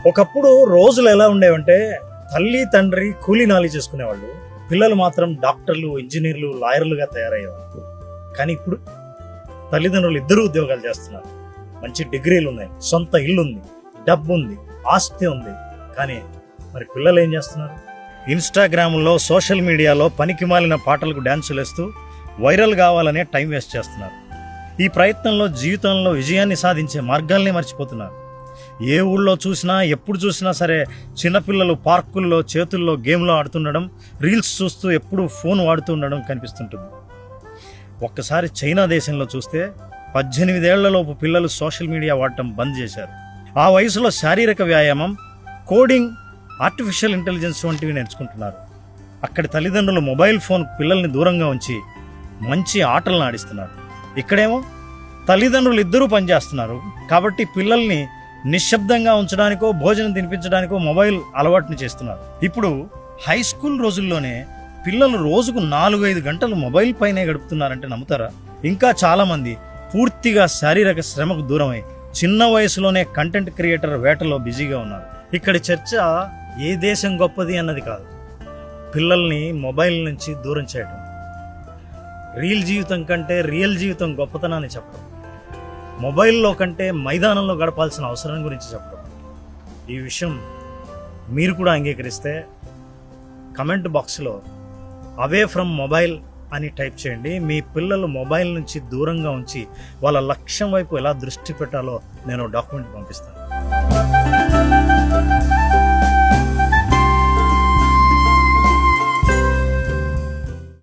ఒకప్పుడు రోజులు ఎలా ఉండేవంటే తల్లి తండ్రి కూలీ నాలి చేసుకునేవాళ్ళు, పిల్లలు మాత్రం డాక్టర్లు, ఇంజనీర్లు, లాయర్లుగా తయారయ్యేవాళ్ళు. కానీ ఇప్పుడు తల్లిదండ్రులు ఇద్దరు ఉద్యోగాలు చేస్తున్నారు, మంచి డిగ్రీలు ఉన్నాయి, సొంత ఇల్లు ఉంది, డబ్బు ఉంది, ఆస్తి ఉంది. కానీ మరి పిల్లలు ఏం చేస్తున్నారు? ఇన్స్టాగ్రామ్లో, సోషల్ మీడియాలో పనికి మాలిన పాటలకు డ్యాన్సులు వేస్తూ వైరల్ కావాలనే టైం వేస్ట్ చేస్తున్నారు. ఈ ప్రయత్నంలో జీవితంలో విజయాన్ని సాధించే మార్గాల్ని మర్చిపోతున్నారు. ఏ ఊళ్ళో చూసినా, ఎప్పుడు చూసినా సరే చిన్నపిల్లలు పార్కుల్లో చేతుల్లో గేమ్లో ఆడుతుండడం, రీల్స్ చూస్తూ ఎప్పుడు ఫోన్ వాడుతూ ఉండడం కనిపిస్తుంటుంది. ఒక్కసారి చైనా దేశంలో చూస్తే 18 ఏళ్లలోపు పిల్లలు సోషల్ మీడియా వాడటం బంద్ చేశారు. ఆ వయసులో శారీరక వ్యాయామం, కోడింగ్, ఆర్టిఫిషియల్ ఇంటెలిజెన్స్ వంటివి నేర్చుకుంటున్నారు. అక్కడి తల్లిదండ్రులు మొబైల్ ఫోన్ పిల్లల్ని దూరంగా ఉంచి మంచి ఆటలను ఆడిస్తున్నారు. ఇక్కడేమో తల్లిదండ్రులు ఇద్దరూ పనిచేస్తున్నారు కాబట్టి పిల్లల్ని నిశ్శబ్దంగా ఉంచడానికో, భోజనం తినిపించడానికో మొబైల్ అలవాటుని చేస్తున్నారు. ఇప్పుడు హై స్కూల్ రోజుల్లోనే పిల్లలు రోజుకు 4-5 గంటలు మొబైల్ పైనే గడుపుతున్నారంటే నమ్ముతారా? ఇంకా చాలామంది పూర్తిగా శారీరక శ్రమకు దూరమై చిన్న వయసులోనే కంటెంట్ క్రియేటర్ వేటలో బిజీగా ఉన్నారు. ఇక్కడి చర్చ ఏ దేశం గొప్పది అన్నది కాదు, పిల్లల్ని మొబైల్ నుంచి దూరం చేయడం. రీల్ జీవితం కంటే రియల్ జీవితం గొప్పతనాన్ని చెప్పడం, మొబైల్లో కంటే మైదానంలో గడపాల్సిన అవసరం గురించి చెప్పడం. ఈ విషయం మీరు కూడా అంగీకరిస్తే కమెంట్ బాక్స్లో అవే ఫ్రమ్ మొబైల్ అని టైప్ చేయండి. మీ పిల్లలు మొబైల్ నుంచి దూరంగా ఉంచి వాళ్ళ లక్ష్యం వైపు ఎలా దృష్టి పెట్టాలో నేను డాక్యుమెంట్ పంపిస్తాను.